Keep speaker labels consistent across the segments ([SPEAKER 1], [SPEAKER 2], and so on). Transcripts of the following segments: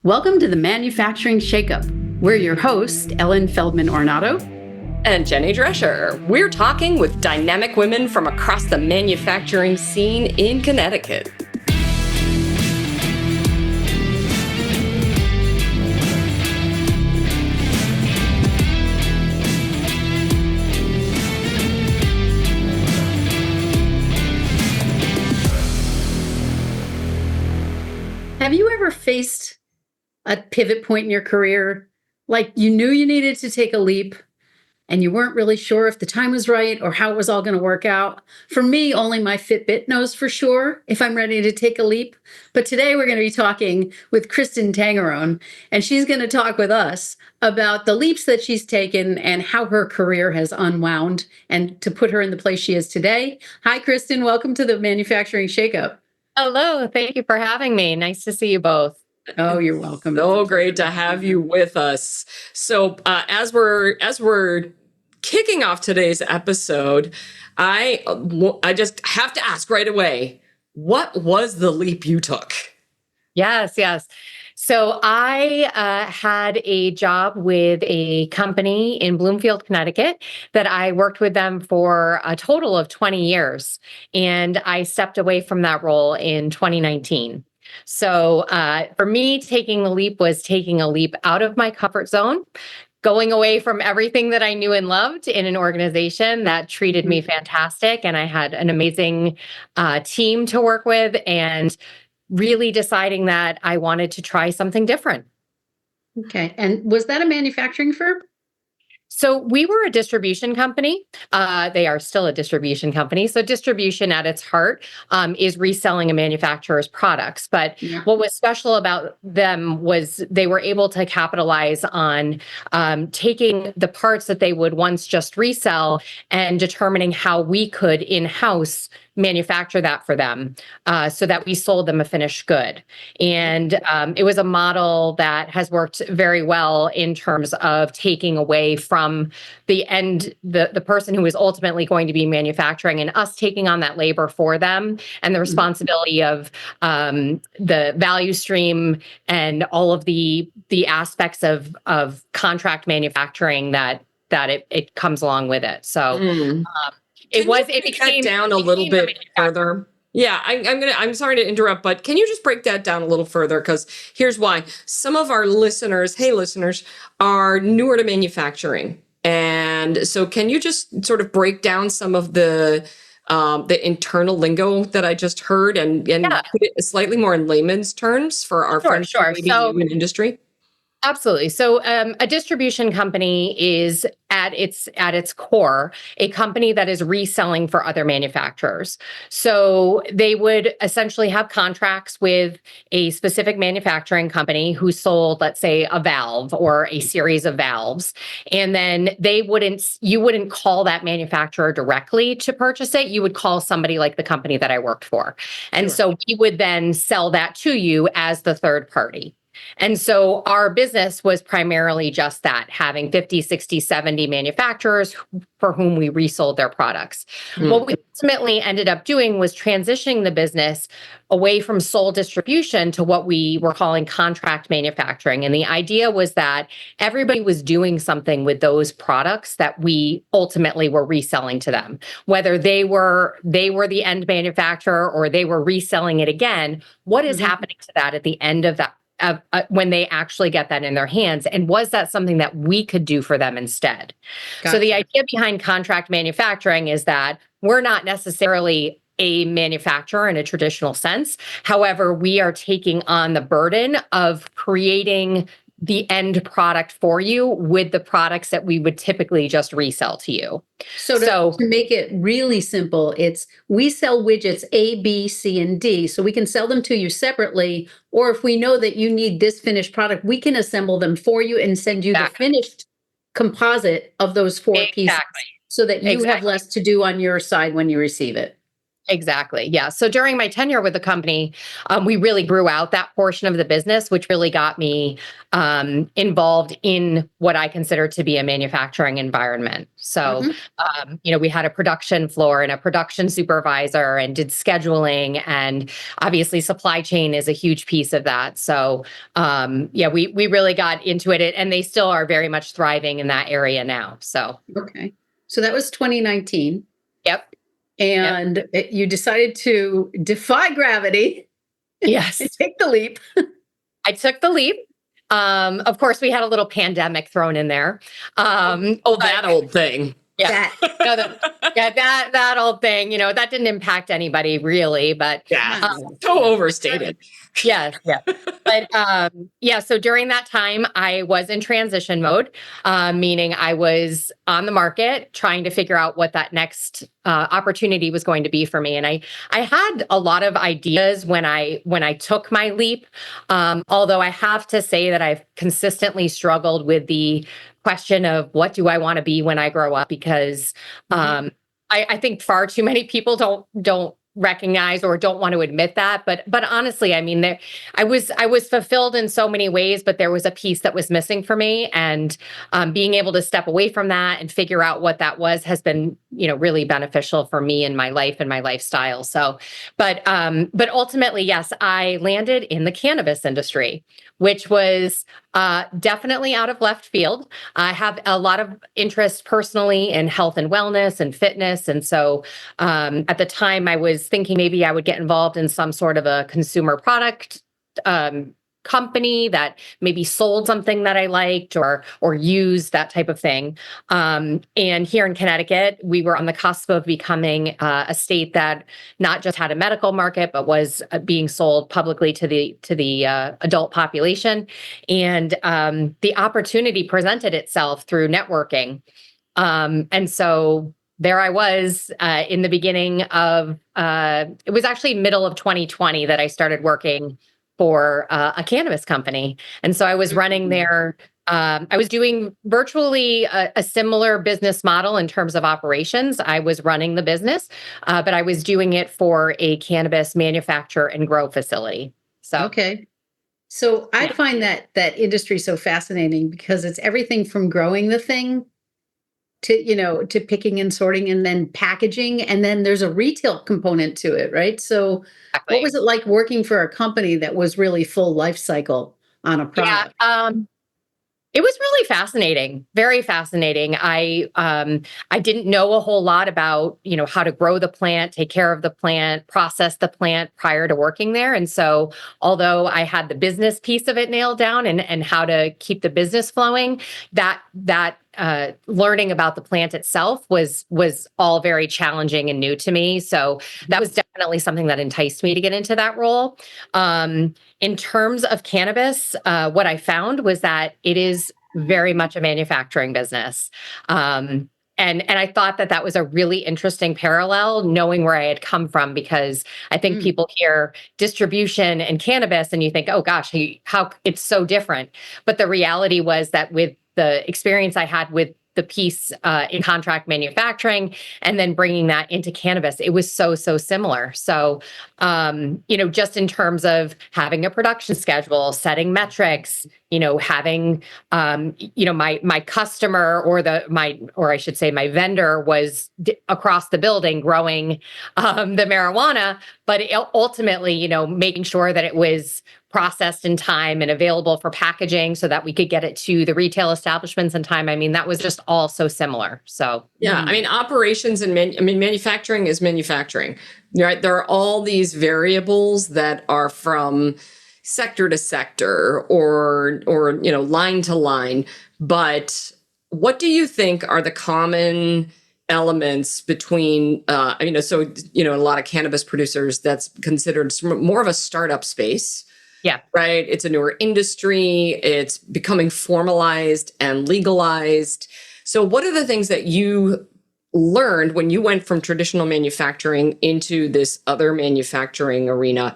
[SPEAKER 1] Welcome to the Manufacturing Shakeup. We're your hosts, Ellen Feldman-Ornato
[SPEAKER 2] and Jenny Drescher. We're talking with dynamic women from across the manufacturing scene in Connecticut.
[SPEAKER 1] Have you ever faced a pivot point in your career, like you knew you needed to take a leap and you weren't really sure if the time was right or how it was all going to work out? For me, only my Fitbit knows for sure if I'm ready to take a leap. But today we're going to be talking with Kristen Tangarone, and she's going to talk with us about the leaps that she's taken and how her career has unwound and to put her in the place she is today. Hi, Kristen. Welcome to the Manufacturing Shakeup.
[SPEAKER 3] Hello. Thank you for having me. Nice to see you both.
[SPEAKER 1] Oh, you're welcome.
[SPEAKER 2] So great to have you with us. So as we're kicking off today's episode, I just have to ask right away, what was the leap you took?
[SPEAKER 3] Yes. So I had a job with a company in Bloomfield, Connecticut, that I worked with them for a total of 20 years. And I stepped away from that role in 2019. So for me, taking the leap was taking a leap out of my comfort zone, going away from everything that I knew and loved in an organization that treated me fantastic. And I had an amazing team to work with, and really deciding that I wanted to try something different.
[SPEAKER 1] Okay. And was that a manufacturing firm?
[SPEAKER 3] So we were a distribution company. They are still a distribution company. So distribution at its heart is reselling a manufacturer's products. But what was special about them was they were able to capitalize on taking the parts that they would once just resell and determining how we could in-house manufacture that for them so that we sold them a finished good. And it was a model that has worked very well in terms of taking away from the end, the person who is ultimately going to be manufacturing, and us taking on that labor for them and the responsibility of the value stream and all of the aspects of contract manufacturing that it comes along with it. So
[SPEAKER 2] It became down a little bit further. Yeah, I'm sorry to interrupt, but can you just break that down a little further? Because here's why. Some of our listeners, are newer to manufacturing. And so can you just sort of break down some of the internal lingo that I just heard and put it slightly more in layman's terms for our friends who may be new in industry?
[SPEAKER 3] Absolutely. So a distribution company is at its core a company that is reselling for other manufacturers. So they would essentially have contracts with a specific manufacturing company who sold, let's say, a valve or a series of valves. And then you wouldn't call that manufacturer directly to purchase it. You would call somebody like the company that I worked for. And so we would then sell that to you as the third party. And so our business was primarily just that, having 50, 60, 70 manufacturers for whom we resold their products. What we ultimately ended up doing was transitioning the business away from sole distribution to what we were calling contract manufacturing. And the idea was that everybody was doing something with those products that we ultimately were reselling to them. Whether they were the end manufacturer or they were reselling it again, what is happening to that at the end of that? When they actually get that in their hands, and was that something that we could do for them instead? Gotcha. So the idea behind contract manufacturing is that we're not necessarily a manufacturer in a traditional sense. However, we are taking on the burden of creating the end product for you with the products that we would typically just resell to you.
[SPEAKER 1] So to make it really simple, we sell widgets A, B, C, and D. So we can sell them to you separately, or if we know that you need this finished product, we can assemble them for you and send you the finished composite of those four pieces so that you have less to do on your side when you receive it.
[SPEAKER 3] Exactly. Yeah. So during my tenure with the company, we really grew out that portion of the business, which really got me involved in what I consider to be a manufacturing environment. So,
[SPEAKER 1] Mhm.
[SPEAKER 3] we had a production floor and a production supervisor and did scheduling. And obviously, supply chain is a huge piece of that. So, we really got into it, and they still are very much thriving in that area now. So,
[SPEAKER 1] Okay. So that was 2019.
[SPEAKER 3] yep. Yep.
[SPEAKER 1] And you decided to defy gravity
[SPEAKER 3] Yes.
[SPEAKER 1] and take the leap.
[SPEAKER 3] I took the leap. Of course, we had a little pandemic thrown in there.
[SPEAKER 2] That old thing.
[SPEAKER 3] Yeah, no, that old thing. That didn't impact anybody really, but
[SPEAKER 2] Yeah, so overstated.
[SPEAKER 3] yes, yeah. But so during that time, I was in transition mode, meaning I was on the market trying to figure out what that next opportunity was going to be for me. And I had a lot of ideas when I took my leap. Although I have to say that I've consistently struggled with the question of what do I want to be when I grow up, because I think far too many people don't recognize or don't want to admit that. But honestly, I mean, I was fulfilled in so many ways, but there was a piece that was missing for me, and being able to step away from that and figure out what that was has been really beneficial for me in my life and my lifestyle. So, but ultimately, yes, I landed in the cannabis industry, which was definitely out of left field. I have a lot of interest personally in health and wellness and fitness. And so at the time, I was thinking maybe I would get involved in some sort of a consumer product company that maybe sold something that I liked or used, that type of thing. And here in Connecticut, we were on the cusp of becoming a state that not just had a medical market, but was being sold publicly to the adult population. And the opportunity presented itself through networking. And so there I was in the beginning of, it was actually middle of 2020 that I started working for a cannabis company. And so I was running there. I was doing virtually a similar business model in terms of operations. I was running the business, but I was doing it for a cannabis manufacture and grow facility. So,
[SPEAKER 1] Okay. So I find that industry so fascinating because it's everything from growing the thing to picking and sorting and then packaging, and then there's a retail component to it, right? So
[SPEAKER 3] exactly.
[SPEAKER 1] what was it like working for a company that was really full life cycle on a product?
[SPEAKER 3] It was really fascinating, very fascinating. I didn't know a whole lot about, how to grow the plant, take care of the plant, process the plant prior to working there. And so although I had the business piece of it nailed down and how to keep the business flowing, that learning about the plant itself was all very challenging and new to me. So that was definitely something that enticed me to get into that role. In terms of cannabis, what I found was that it is very much a manufacturing business. And I thought that was a really interesting parallel, knowing where I had come from, because I think people hear distribution and cannabis and you think, oh gosh, how it's so different. But the reality was that with the experience I had with the piece in contract manufacturing and then bringing that into cannabis, it was so similar. So, just in terms of having a production schedule, setting metrics, having, my customer or I should say my vendor was across the building growing the marijuana, but ultimately, making sure that it was processed in time and available for packaging so that we could get it to the retail establishments in time. I mean, that was just all so similar. So,
[SPEAKER 2] yeah, I mean, operations and manufacturing is manufacturing, right? There are all these variables that are from sector to sector or line to line. But what do you think are the common elements between a lot of cannabis producers, that's considered more of a startup space?
[SPEAKER 3] Yeah.
[SPEAKER 2] Right. It's a newer industry. It's becoming formalized and legalized. So what are the things that you learned when you went from traditional manufacturing into this other manufacturing arena?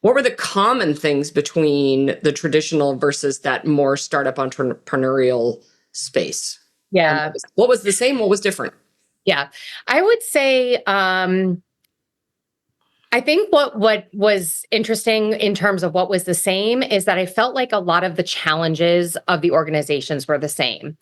[SPEAKER 2] What were the common things between the traditional versus that more startup entrepreneurial space?
[SPEAKER 3] Yeah.
[SPEAKER 2] What was the same? What was different?
[SPEAKER 3] Yeah. I would say, I think what was interesting in terms of what was the same is that I felt like a lot of the challenges of the organizations were the same.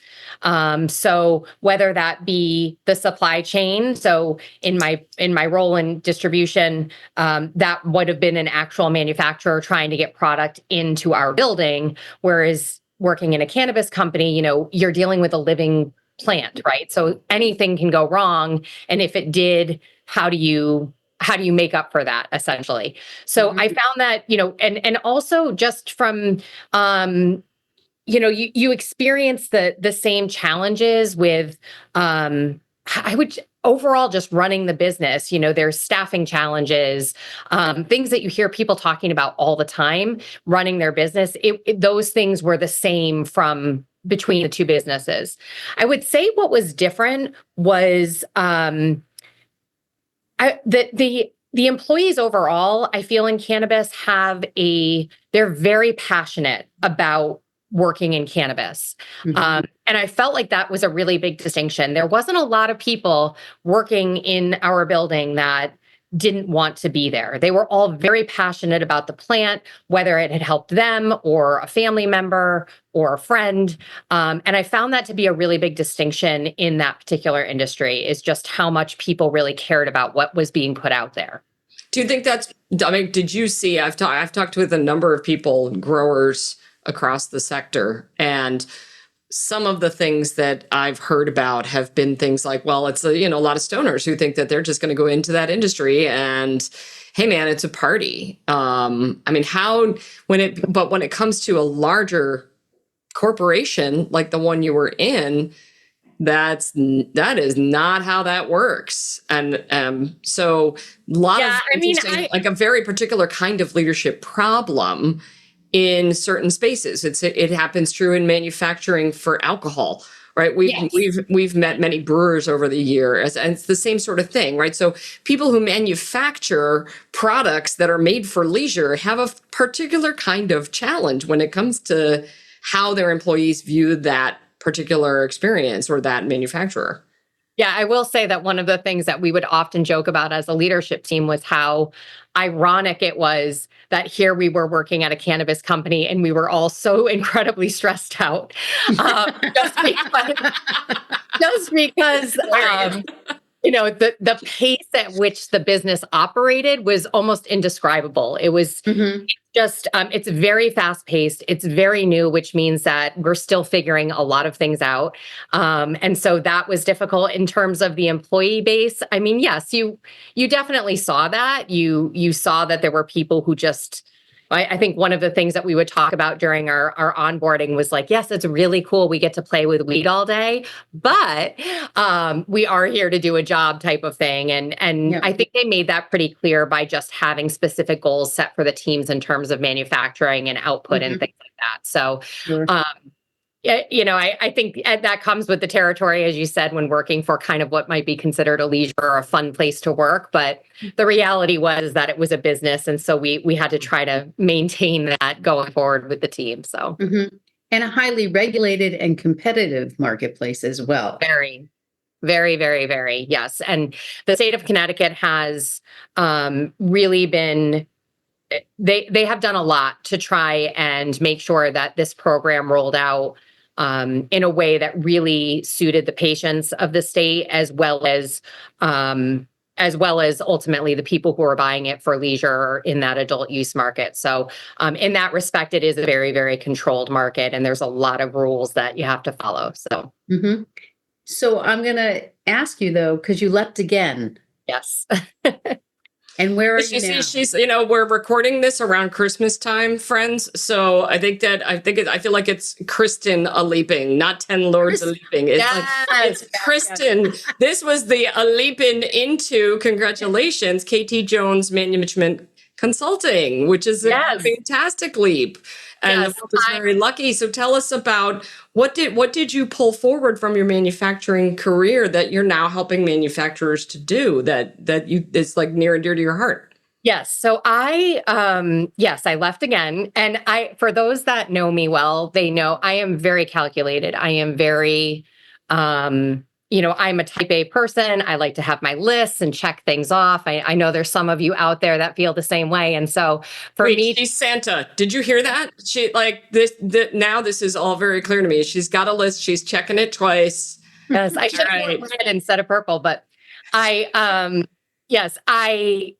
[SPEAKER 3] So whether that be the supply chain, so in my role in distribution, that would have been an actual manufacturer trying to get product into our building, whereas working in a cannabis company, you're dealing with a living plant, right? So anything can go wrong, and if it did, how do you make up for that essentially? So I found that, and also just from, you experience the same challenges with, I would overall just running the business. There's staffing challenges, things that you hear people talking about all the time, running their business. Those things were the same from between the two businesses. I would say what was different was, the employees overall, I feel in cannabis they're very passionate about working in cannabis. And I felt like that was a really big distinction. There wasn't a lot of people working in our building that didn't want to be there. They were all very passionate about the plant, whether it had helped them or a family member or a friend. And I found that to be a really big distinction in that particular industry, is just how much people really cared about what was being put out there.
[SPEAKER 2] Do you think did you see, I've talked with a number of people, growers across the sector, and some of the things that I've heard about have been things like, well, it's a lot of stoners who think that they're just going to go into that industry and, hey man, it's a party. When it comes to a larger corporation like the one you were in, that is not how that works. And so like a very particular kind of leadership problem in certain spaces. It happens true in manufacturing for alcohol, right? We've met many brewers over the years, and it's the same sort of thing, right? So people who manufacture products that are made for leisure have a particular kind of challenge when it comes to how their employees view that particular experience or that manufacturer.
[SPEAKER 3] Yeah, I will say that one of the things that we would often joke about as a leadership team was how ironic it was that here we were working at a cannabis company and we were all so incredibly stressed out, just because the pace at which the business operated was almost indescribable. It was just, it's very fast paced. It's very new, which means that we're still figuring a lot of things out. And so that was difficult in terms of the employee base. I mean, yes, you definitely saw that. You saw that there were people who just, I think one of the things that we would talk about during our onboarding was like, yes, it's really cool. We get to play with weed all day, but we are here to do a job type of thing. And I think they made that pretty clear by just having specific goals set for the teams in terms of manufacturing and output and things like that. So, I think that comes with the territory, as you said, when working for kind of what might be considered a leisure or a fun place to work. But the reality was that it was a business. And so we had to try to maintain that going forward with the team. So,
[SPEAKER 1] and a highly regulated and competitive marketplace as well.
[SPEAKER 3] Very, very, very, very. Yes. And the state of Connecticut has really been, they have done a lot to try and make sure that this program rolled out in a way that really suited the patients of the state, as well as ultimately the people who are buying it for leisure in that adult use market. So in that respect, it is a very, very controlled market, and there's a lot of rules that you have to follow. So,
[SPEAKER 1] So I'm going to ask you though, because you left again.
[SPEAKER 3] Yes.
[SPEAKER 1] And where are you now?
[SPEAKER 2] She's, we're recording this around Christmas time, friends. So I feel like it's Kristen a leaping, not 10 lords a leaping. It's Kristen. This was the a leaping into, congratulations, KTJones Management Consulting, which is a fantastic leap. And the world is very lucky. So tell us about what did you pull forward from your manufacturing career that you're now helping manufacturers to do that is like near and dear to your heart?
[SPEAKER 3] Yes. So I left again. And for those that know me well, they know I am very calculated. I am very, I'm a type A person. I like to have my lists and check things off. I know there's some of you out there that feel the same way. And so for
[SPEAKER 2] Wait,
[SPEAKER 3] me,
[SPEAKER 2] she's Santa. Did you hear that? She like this. Now this is all very clear to me. She's got a list. She's checking it twice.
[SPEAKER 3] yes, I should have
[SPEAKER 2] Right.
[SPEAKER 3] worn red instead of purple, but yes, I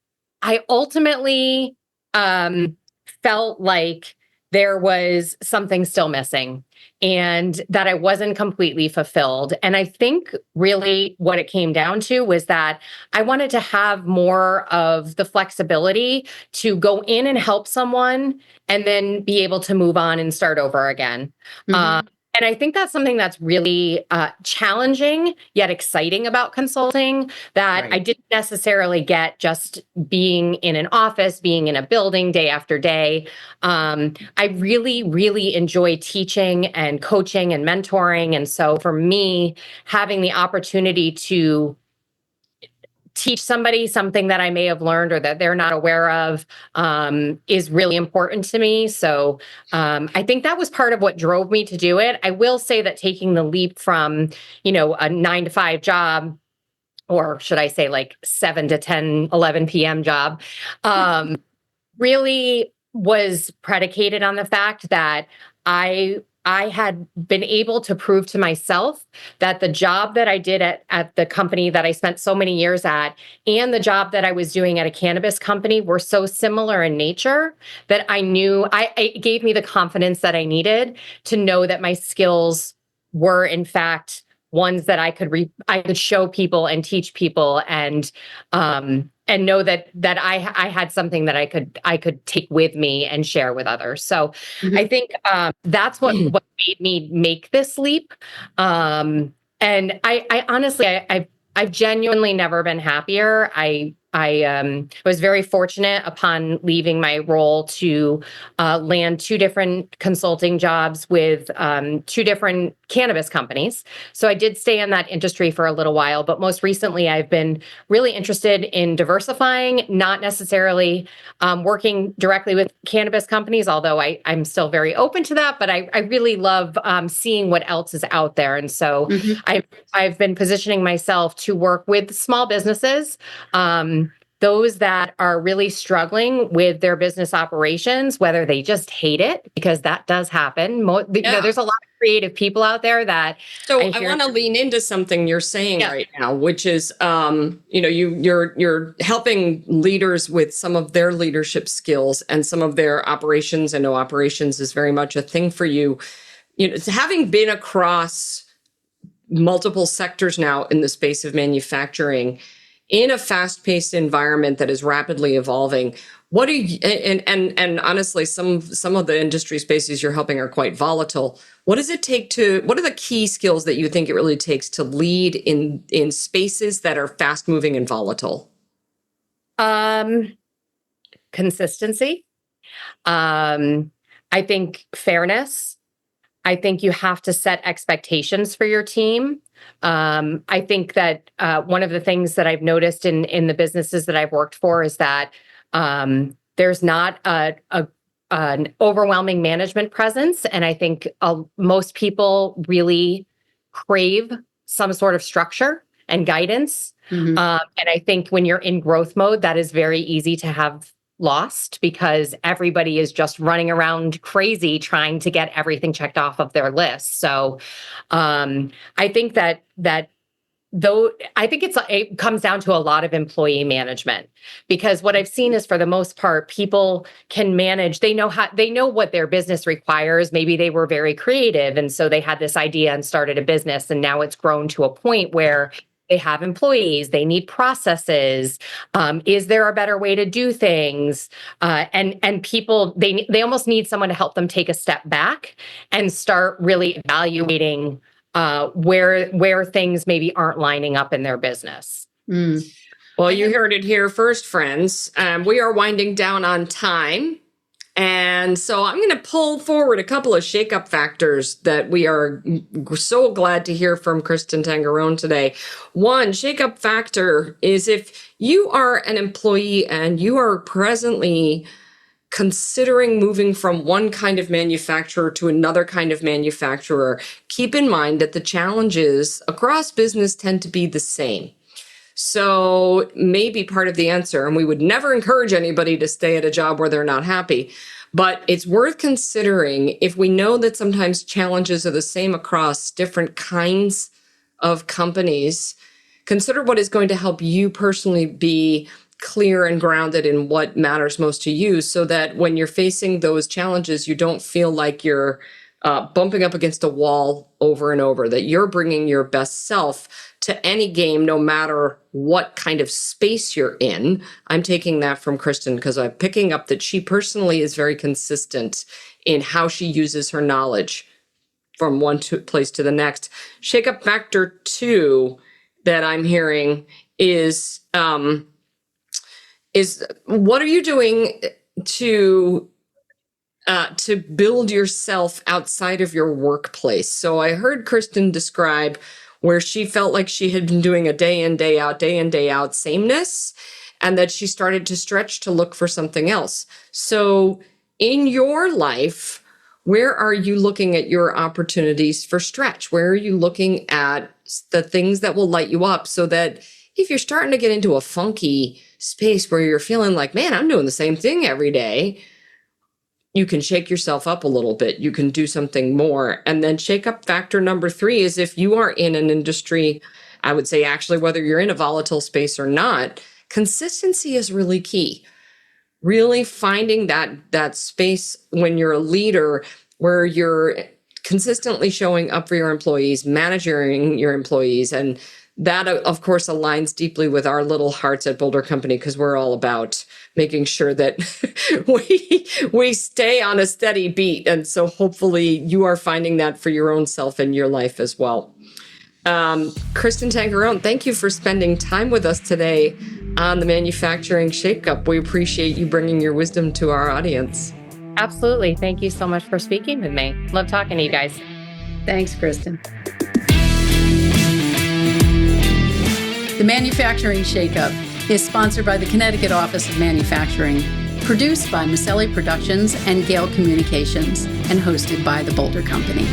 [SPEAKER 3] ultimately felt like there was something still missing and that I wasn't completely fulfilled. And I think really what it came down to was that I wanted to have more of the flexibility to go in and help someone and then be able to move on and start over again.
[SPEAKER 1] Mhm.
[SPEAKER 3] And I think that's something that's really challenging yet exciting about consulting that I
[SPEAKER 1] Right.
[SPEAKER 3] didn't necessarily get just being in an office, being in a building day after day. I really, really enjoy teaching and coaching and mentoring. And so for me, having the opportunity to teach somebody something that I may have learned or that they're not aware of is really important to me. So I think that was part of what drove me to do it. I will say that taking the leap from, a 9 to 5 job, or should I say like 7 to 10, 11 p.m. job, really was predicated on the fact that I had been able to prove to myself that the job that I did at the company that I spent so many years at and the job that I was doing at a cannabis company were so similar in nature that I knew it gave me the confidence that I needed to know that my skills were in fact ones that I could show people and teach people and know that I had something that I could take with me and share with others. So I
[SPEAKER 1] Mhm.
[SPEAKER 3] think that's what made me make this leap. And I honestly I've genuinely never been happier. I was very fortunate upon leaving my role to land 2 different consulting jobs with 2 different cannabis companies. So I did stay in that industry for a little while, but most recently I've been really interested in diversifying, not necessarily working directly with cannabis companies, although I'm still very open to that, but I really love seeing what else is out there. And so
[SPEAKER 1] Mhm.
[SPEAKER 3] I've been positioning myself to work with small businesses, those that are really struggling with their business operations, whether they just hate it, because that does happen.
[SPEAKER 2] Yeah.
[SPEAKER 3] There's a lot of creative people out there that
[SPEAKER 2] So
[SPEAKER 3] I
[SPEAKER 2] I
[SPEAKER 3] hear.
[SPEAKER 2] want to lean into something you're saying
[SPEAKER 3] Yeah.
[SPEAKER 2] right now, which is, you're helping leaders with some of their leadership skills and some of their operations. I know operations is very much a thing for you. Having been across multiple sectors now in the space of manufacturing, in a fast-paced environment that is rapidly evolving, what do you and honestly, some of the industry spaces you're helping are quite volatile. What does it take what are the key skills that you think it really takes to lead in spaces that are fast moving and volatile?
[SPEAKER 3] Consistency. I think fairness. I think you have to set expectations for your team. I think that one of the things that I've noticed in the businesses that I've worked for is that there's not an overwhelming management presence, and I think most people really crave some sort of structure and guidance.
[SPEAKER 1] Mhm.
[SPEAKER 3] And I think when you're in growth mode, that is very easy to have lost because everybody is just running around crazy trying to get everything checked off of their list. So I think that though I think it comes down to a lot of employee management, because what I've seen is for the most part people can manage. They know what their business requires. Maybe they were very creative and so they had this idea and started a business, and now it's grown to a point where they have employees, they need processes. Is there a better way to do things? And people, they almost need someone to help them take a step back and start really evaluating where things maybe aren't lining up in their business.
[SPEAKER 1] Mm.
[SPEAKER 2] Well,
[SPEAKER 1] I
[SPEAKER 2] you
[SPEAKER 1] have-
[SPEAKER 2] heard it here first, friends. We are winding down on time. And so I'm going to pull forward a couple of shakeup factors that we are so glad to hear from Kristen Tangarone today. One shakeup factor is if you are an employee and you are presently considering moving from one kind of manufacturer to another kind of manufacturer, keep in mind that the challenges across business tend to be the same. So maybe part of the answer, and we would never encourage anybody to stay at a job where they're not happy, but it's worth considering if we know that sometimes challenges are the same across different kinds of companies. Consider what is going to help you personally be clear and grounded in what matters most to you, so that when you're facing those challenges, you don't feel like you're bumping up against a wall over and over, that you're bringing your best self to any game, no matter what kind of space you're in. I'm taking that from Kristen because I'm picking up that she personally is very consistent in how she uses her knowledge from one place to the next. Shake-up factor 2 that I'm hearing is what are you doing to build yourself outside of your workplace? So I heard Kristen describe where she felt like she had been doing a day in, day out sameness, and that she started to stretch to look for something else. So in your life, where are you looking at your opportunities for stretch? Where are you looking at the things that will light you up, so that if you're starting to get into a funky space where you're feeling like, man, I'm doing the same thing every day, you can shake yourself up a little bit. You can do something more. And then shake up factor number 3 is if you are in an industry, I would say actually, whether you're in a volatile space or not, consistency is really key. Really finding that space when you're a leader where you're consistently showing up for your employees, managing your employees. And that, of course, aligns deeply with our little hearts at Boulder Company, because we're all about making sure that we stay on a steady beat. And so hopefully you are finding that for your own self and your life as well. Kristen Tangarone, thank you for spending time with us today on the Manufacturing Shakeup. We appreciate you bringing your wisdom to our audience.
[SPEAKER 3] Absolutely. Thank you so much for speaking with me. Love talking to you guys.
[SPEAKER 1] Thanks, Kristen. The Manufacturing Shakeup is sponsored by the Connecticut Office of Manufacturing, produced by Maselli Productions and Gale Communications, and hosted by the Boulder Company.